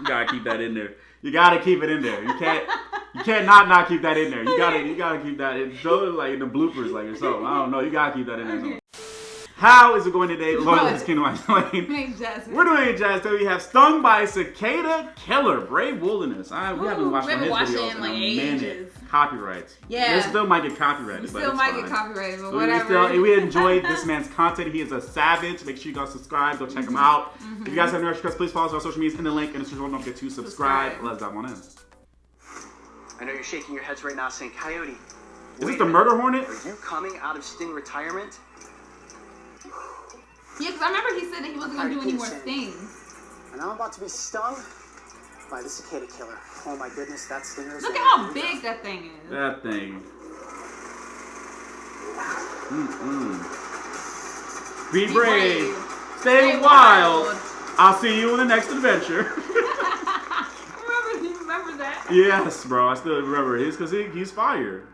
gotta keep that in there. You gotta keep it in there. You can't not keep that in there. You gotta keep that in. Throw it like in the bloopers, like or something. I don't know. You gotta keep that in there. Okay. How is it going today? Loyalist Kingdom We're doing Jazz. So we have Stung by Cicada Killer, Brave Wilderness. We haven't watched one of his videos in like a minute. Copyrights. Yeah. This still might get copyrighted. Still might get copyrighted, but whatever. We enjoyed this man's content. He is a savage. Make sure you guys subscribe. Go check him out. If you guys have any requests, please follow us on social media in the link in the description. Don't forget to subscribe. Let's dive on in. I know you're shaking your heads right now saying, Coyote. Is this the murder hornet? Are you coming out of Sting retirement? Yeah, because I remember he said that he wasn't going to do any more stings. And I'm about to be stung by the Cicada Killer. Oh my goodness, that stinger is... Look at how big that thing is. That thing. Be brave. Stay wild. I'll see you in the next adventure. Remember that? Yes, bro. I still remember his because he's fire.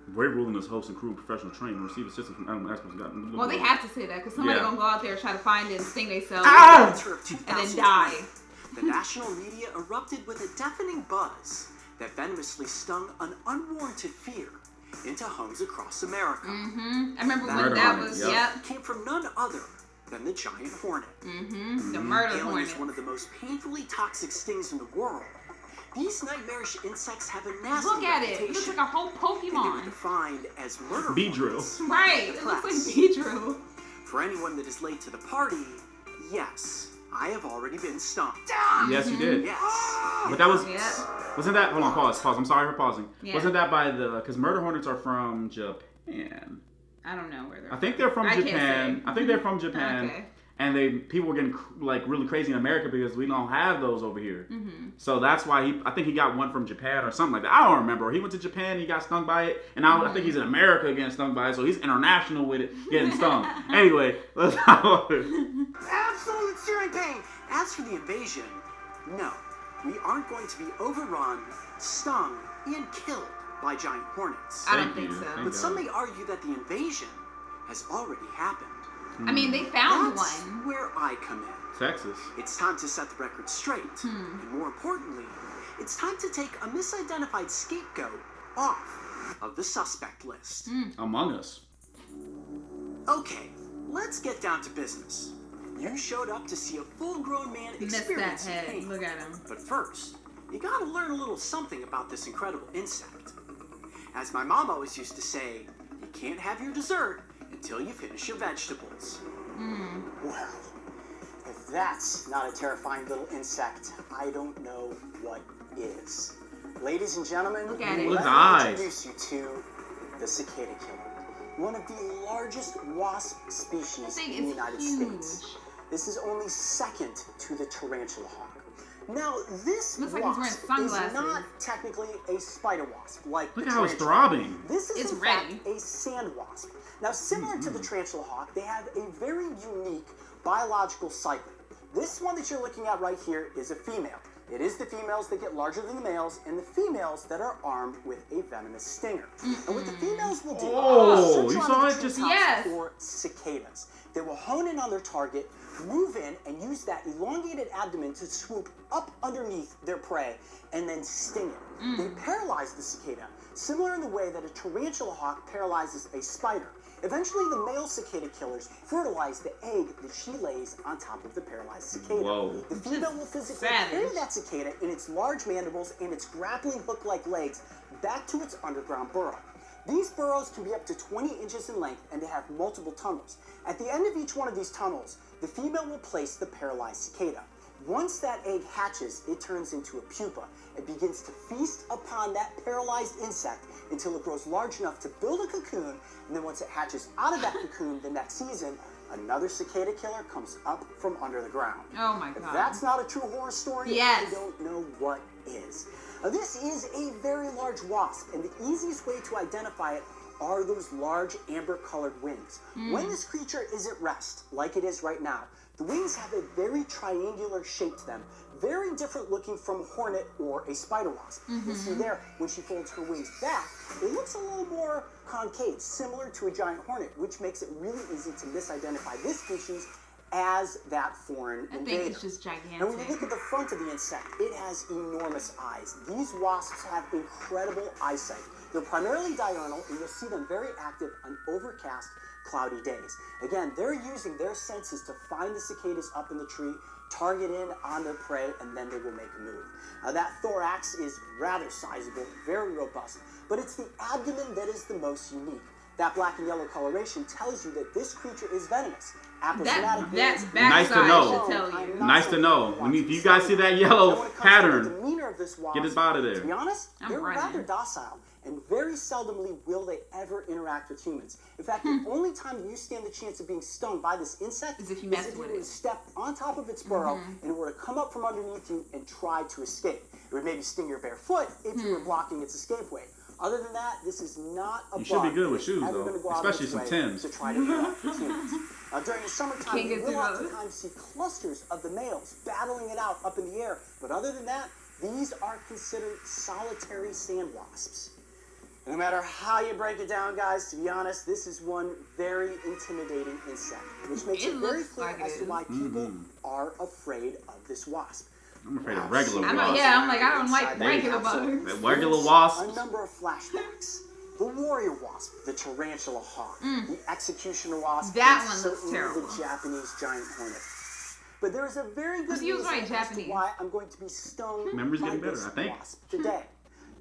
Brave Wilderness host and crew professional training receive assistance from animal experts. Well, they have to say that because somebody gonna go out there and try to find it and sting themselves and then die. The national media erupted with a deafening buzz that venomously stung an unwarranted fear into homes across America. I remember when that was, came from none other than the giant hornet. The murder hornet. Is one of the most painfully toxic stings in the world. These nightmarish insects have a nasty Look at it. It looks like a whole Pokemon. They defined as murder Beedrill. Right. It looks like Beedrill. For anyone that is late to the party, yes, I have already been stung. Yes, you did. Yes. But that was... Wasn't that... Hold on, pause. I'm sorry for pausing. Yeah. Wasn't that by the... Because murder hornets are from Japan. I don't know where they're from. I think they're from Japan. I think they're from Japan. Okay. And people were getting like really crazy in America because we don't have those over here. So that's why I think he got one from Japan or something like that. I don't remember. He went to Japan, he got stung by it, and I think he's in America getting stung by it, so he's international with it, getting stung. Anyway, let's Absolute searing pain. As for the invasion, no, we aren't going to be overrun, stung, and killed by giant hornets. I don't think so. But some may argue that the invasion has already happened. I mean, they found That's one. where I come in. Texas. It's time to set the record straight. And more importantly, it's time to take a misidentified scapegoat off of the suspect list. Among Us. Okay, let's get down to business. You showed up to see a full-grown man experience pain. Look at him. But first, you gotta learn a little something about this incredible insect. As my mom always used to say, you can't have your dessert until you finish your vegetables. Well, if that's not a terrifying little insect, I don't know what is. Ladies and gentlemen, look at it. Let me introduce you to the Cicada Killer, one of the largest wasp species in the United States. This is only second to the tarantula hawk. Now, this wasp is not technically a spider wasp like Look the how it's tarantula. throbbing. This is in fact a sand wasp. Now, similar to the tarantula hawk, they have a very unique biological cycle. This one that you're looking at right here is a female. It is the females that get larger than the males, and the females that are armed with a venomous stinger. And what the females will do is search on the treetops for cicadas. They will hone in on their target, move in, and use that elongated abdomen to swoop up underneath their prey and then sting it. They paralyze the cicada, similar in the way that a tarantula hawk paralyzes a spider. Eventually, the male cicada killers fertilize the egg that she lays on top of the paralyzed cicada. The female will physically carry that cicada in its large mandibles and its grappling hook-like legs back to its underground burrow. These burrows can be up to 20 inches in length, and they have multiple tunnels. At the end of each one of these tunnels, the female will place the paralyzed cicada. Once that egg hatches, it turns into a pupa. It begins to feast upon that paralyzed insect until it grows large enough to build a cocoon, and then once it hatches out of that cocoon the next season, another cicada killer comes up from under the ground. Oh my God. If that's not a true horror story, I don't know what is. Now, this is a very large wasp, and the easiest way to identify it are those large amber-colored wings. When this creature is at rest, like it is right now, the wings have a very triangular shape to them, very different looking from a hornet or a spider wasp. You see there, when she folds her wings back, it looks a little more concave, similar to a giant hornet, which makes it really easy to misidentify this species as that foreign I invader. think it's just gigantic. And when you look at the front of the insect, it has enormous eyes. These wasps have incredible eyesight. They're primarily diurnal, and you'll see them very active on overcast, cloudy days. Again, they're using their senses to find the cicadas up in the tree, target in on their prey, and then they will make a move. That thorax is rather sizable, very robust, but it's the abdomen that is the most unique. That black and yellow coloration tells you that this creature is venomous. That Nice backside to know. should tell you. Nice to know. If you guys see that yellow pattern, get it out of there. To be honest, they're running. rather docile, and very seldomly will they ever interact with humans. In fact, the only time you stand the chance of being stung by this insect is if you mess with were it. to step on top of its burrow and it were to come up from underneath you and try to escape. It would maybe sting your bare foot if you were blocking its escape way. Other than that, this is not a You should be bug good with that is shoes, ever though, gonna go out of especially its some way Timbs. to try to interact with humans. During the summertime, Can't you get will through those. oftentimes see clusters of the males battling it out up in the air. But other than that, these are considered solitary sand wasps. No matter how you break it down, guys, to be honest, this is one very intimidating insect, which makes it very looks clear like as it to is. why people are afraid of this wasp. I'm afraid of regular I'm wasps. I'm like, I don't like Inside that regular capsule, bugs. The regular A wasps. number of flashbacks. The warrior wasp, the tarantula hawk, the executioner wasp, That and one looks certainly terrible. the Japanese giant hornet. But there is a very good he was reason right, as to Japanese. why I'm going to be stung Memory's by getting better, this I think. wasp today.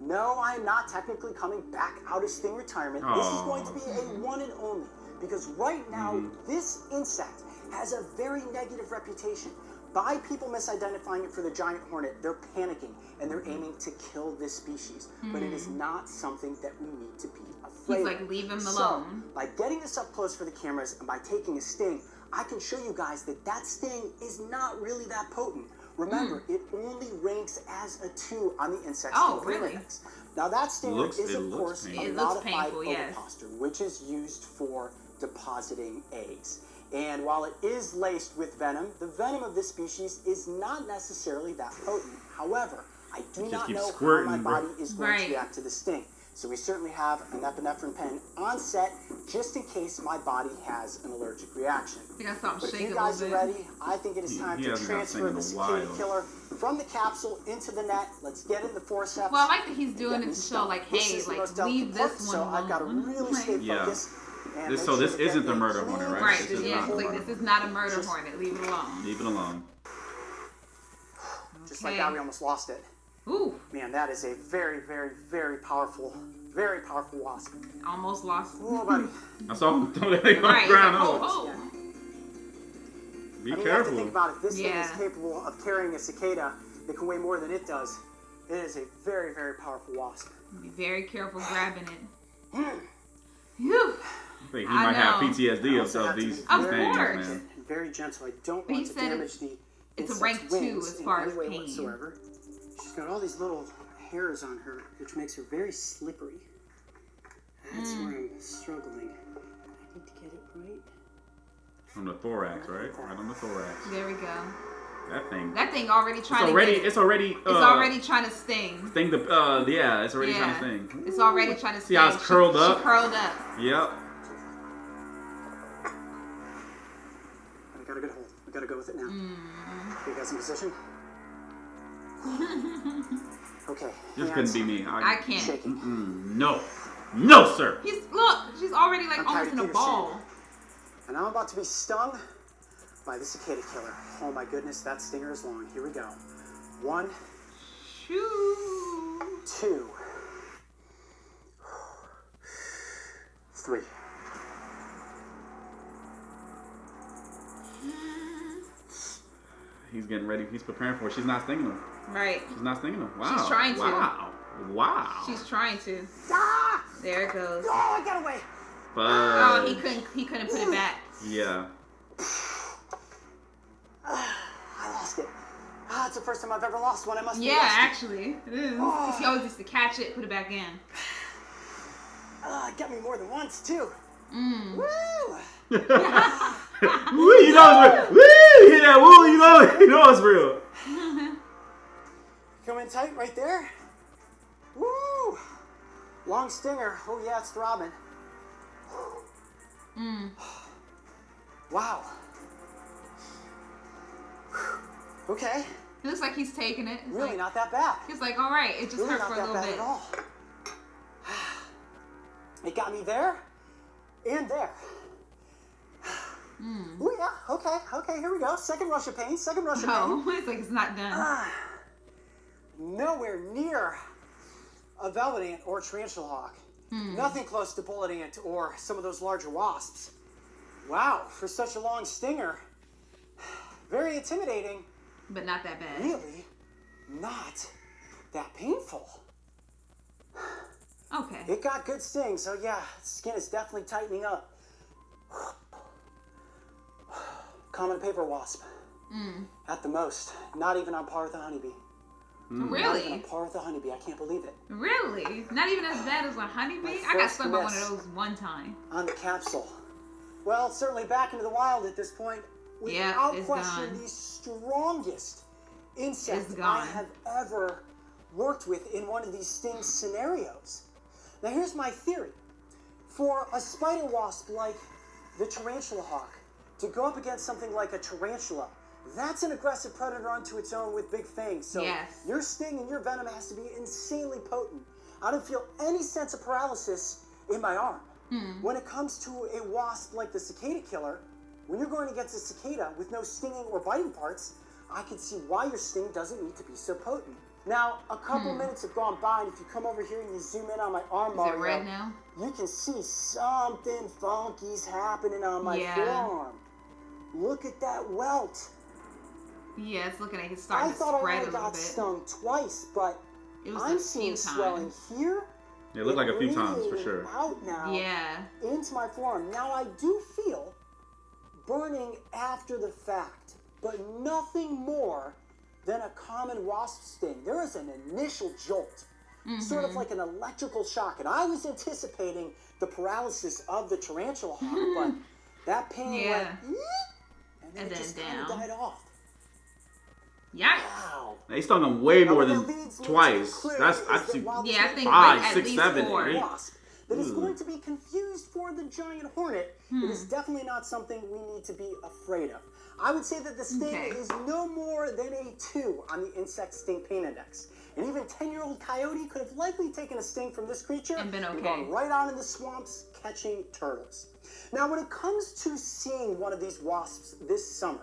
No, I am not technically coming back out of sting retirement. This is going to be a one and only, because right now this insect has a very negative reputation. By people misidentifying it for the giant hornet, they're panicking and they're aiming to kill this species. But it is not something that we need to be afraid He's of. like, leave him So, alone. by getting this up close for the cameras and by taking a sting, I can show you guys that that sting is not really that potent. Remember, it only ranks as a 2 on the insect Oh, Sting really? Index. Now that stinger Looks- is it of looks course painful. a It looks modified painful, yes. ovipositor, which is used for depositing eggs. And while it is laced with venom, the venom of this species is not necessarily that potent. However, I do just not keeps know squirting, how my bro. body is going Right. to react to the sting. So we certainly have an epinephrine pen on set just in case my body has an allergic reaction. I think I saw him But if shake you a guys are little bit. ready, I think it is time He to hasn't got transfer sting in the a cicada while. killer from the capsule into the net. Let's get in the forceps. Well, I like that he's doing Get it me to show, stung. like, This hey, is the like, most leave delicate part, this one so I've got to alone. really stay Yeah. focused. And This- make so sure this to get isn't the a murder clean hornet, right? Right, This is yeah, not. it's like, this is not a murder hornet. Leave it alone. Leave it alone. Just like Okay. that, we almost lost it. Ooh, Man, that is a very, very, very powerful wasp. almost lost. Oh, buddy. I saw him throw that thing on Right, the ground. it's like, Oh, oh, Yeah. be I mean, you have to careful. think about it. If this thing Yeah. is capable of carrying a cicada that can weigh more than it does, it is a very, very powerful wasp. Be very careful grabbing it. Phew. I think he I might have know. PTSD Also of have to be these Of things, course. man. And very gentle. I don't But he want to said damage the it's a insect's rank 2 wings as in far any as way pain. whatsoever. She's got all these little hairs on her, which makes her very slippery. That's where I'm struggling. I need to get it right. On the thorax, right? Right on the thorax. There we go. That thing. That thing already It's trying already. to get it. It's already. It's already trying to sting. Thing the. Yeah. It's already Yeah. trying to sting. It's already trying to sting. See how it's curled up? She curled up. Yep. I got a good hold. We gotta go with it now. You guys in position? Okay. This hands couldn't be me. I can't. shaking. No. No, sir. Look, she's already like I'm almost tired in of a ball. And I'm about to be stung by the cicada killer. Oh my goodness, that stinger is long. Here we go. 1, Shoo. 2, 3. He's getting ready. He's preparing for it. She's not stinging him. Right. She's not stinging him. Wow. She's trying to. Wow. Wow. She's trying to. Ah! There it goes. Oh, I got away. But, Oh, he couldn't put it back. Yeah. I lost it. Ah, it's the first time I've ever lost one. I must be Yeah, rusty. actually, it is. 'Cause he always used to catch it, put it back in. It got me more than once, too. Mm. Woo! Woo, you know it's real. Woo, you hear that? Woo, you know it's real. Come in tight right there. Woo! Long stinger. Oh, yeah, it's throbbing. Mm. Wow. Okay. It looks like he's taking it. It's Really like, not that bad. he's like, all right, it just Really hurt not for a that little bad bit. at all. It got me there and there. Oh yeah, okay, here we go. Second rush of pain, second rush of pain. Oh, it's like it's not done. Nowhere near a velvet ant or tarantula hawk. Nothing close to bullet ant or some of those larger wasps. Wow, for such a long stinger. Very intimidating. But not that bad. Really not that painful. Okay. It got good sting, so yeah, skin is definitely tightening up. Common paper wasp. At the most. Not even on par with the honeybee. Not even Really? on par with the honeybee. I can't believe it. Really? Not even as bad as a honeybee? I got stung by one of those one time. On the capsule. Well, it's certainly back into the wild at this point. Without it's question, gone. the strongest insect It's I gone. have ever worked with in one of these sting scenarios. Now here's my theory. For a spider wasp like the tarantula hawk to go up against something like a tarantula, that's an aggressive predator unto its own with big fangs. So Yes. your sting and your venom has to be insanely potent. I don't feel any sense of paralysis in my arm. When it comes to a wasp like the cicada killer, when you're going against a cicada with no stinging or biting parts, I can see why your sting doesn't need to be so potent. Now, a couple minutes have gone by, and if you come over here and you zoom in on my arm, Is Mario, it red now? you can see something funky's happening on my forearm. Look at that welt. Yeah, it's looking like it's I starting to thought I spread a only little got bit. stung twice, but It was I'm a seeing few swelling times. here. It looked like a few It's times for bleeding sure. out now Yeah. into my forearm. Now I do feel burning after the fact, but nothing more than a common wasp sting. There is an initial jolt, sort of like an electrical shock, and I was anticipating the paralysis of the tarantula hawk, but that pain went, "Eek," and then And it then just kind of down. died off. Yikes. Wow. They stung him way Now, more what that than leads me to twice. conclude That's is I that see while this Yeah, I may think be five, like at six, least seven, 4. eight. wasp that is going to be confused for the giant hornet, it is definitely not something we need to be afraid of. I would say that the sting is no more than a 2 on the insect sting pain index. And even 10-year-old coyote could have likely taken a sting from this creature And been okay. gone right on in the swamps catching turtles. Now, when it comes to seeing one of these wasps this summer,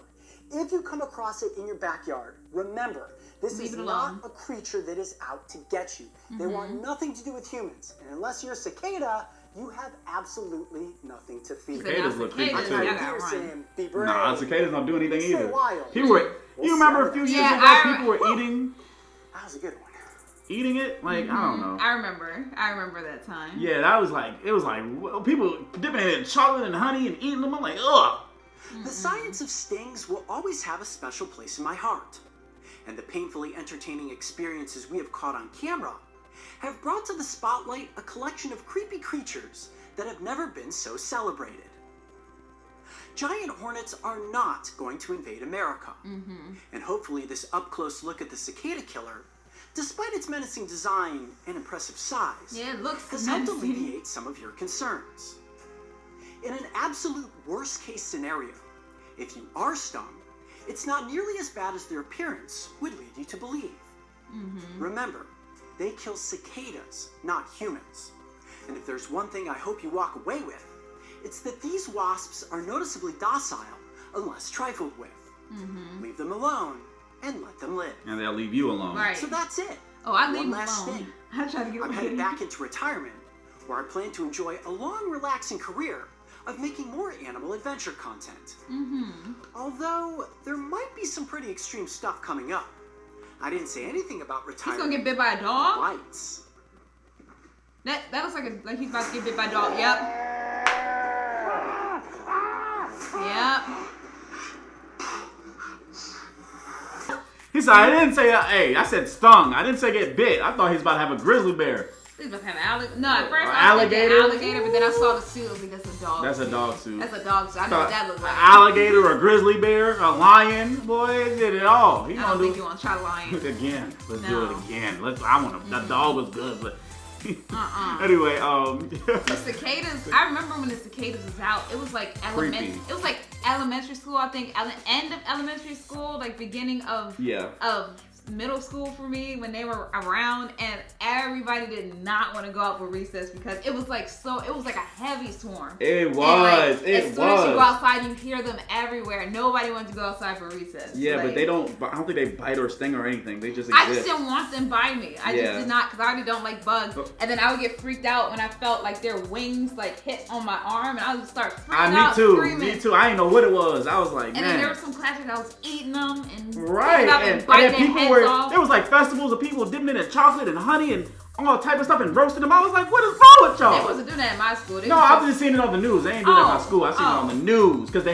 if you come across it in your backyard, remember, this Leave is it not alone. a creature that is out to get you. They want nothing to do with humans. And unless you're a cicada, you have absolutely nothing to fear. Cicadas look creepy Cicadas, too. I Now, gotta you're run. saying, be brave. Nah, cicadas don't do anything Stay either. wild. People were. You remember a few years ago, people were eating That was a good one. it? Like, I don't know. I remember that time. Yeah, that was like, it was like, people dipping it in chocolate and honey and eating them. I'm like, ugh. The science of stings will always have a special place in my heart. And the painfully entertaining experiences we have caught on camera have brought to the spotlight a collection of creepy creatures that have never been so celebrated. Giant hornets are not going to invade America. And hopefully this up-close look at the cicada killer, despite its menacing design and impressive size, Yeah, it looks has helped menacing. alleviate some of your concerns. In an absolute worst-case scenario, if you are stung, it's not nearly as bad as their appearance would lead you to believe. Remember, they kill cicadas, not humans. And if there's one thing I hope you walk away with, it's that these wasps are noticeably docile unless trifled with. Leave them alone and let them live. And they'll leave you alone. Right. So that's it. Oh, I One leave him last alone. thing. I try to get I'm away. headed back into retirement, where I plan to enjoy a long, relaxing career of making more animal adventure content. Although, there might be some pretty extreme stuff coming up. I didn't say anything about He's retirement. gonna get bit by a dog? Bites. That looks like he's about to get bit by a dog. Yep. Yep. He said, I didn't say, hey, I said stung. I didn't say get bit. I thought he was about to have a grizzly bear. He's about to have an alligator. No, at first I was alligator? thinking alligator, but then I saw the suit. I was like, that's a dog. That's a suit. dog suit. That's a dog suit. I know what that looks An like. alligator, a grizzly bear, a lion. Boy, he did it all. He I don't gonna think do you want to try lion. it again. Let's do No. it again. I want to. That dog was good, but The anyway, cicadas. I remember when the cicadas was out. It was like Creepy. It was like elementary school, I think end of elementary school, like beginning of middle school for me when they were around, and everybody did not want to go out for recess because it was like a heavy swarm. It was. Like, as soon as you go outside, you hear them everywhere. Nobody wanted to go outside for recess. Yeah, like, but they don't. I don't think they bite or sting or anything. They just exist. I just didn't want them by me. I just did not, because I already don't like bugs. And then I would get freaked out when I felt like their wings like hit on my arm, and I would just start freaking out, screaming. Me too. I didn't know what it was. I was like, man. And then there was some classes I was eating them and right, and biting their heads off. There was like festivals of people dipping it in chocolate and honey and all type of stuff and roasting them. I was like, what is wrong with y'all? They wasn't doing that at my school. No, I've just seen it on the news. They ain't doing that at my school. I seen it on the news because they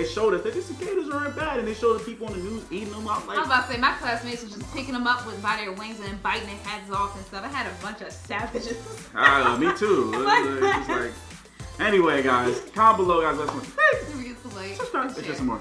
showed us that these cicadas aren't bad, and they showed the people on the news eating them out. Like, I was about to say, my classmates was just picking them up by their wings and then biting their heads off and stuff. I had a bunch of savages. Me too. It's just like, anyway, guys, comment below, guys. Let's subscribe. It's It's just some more.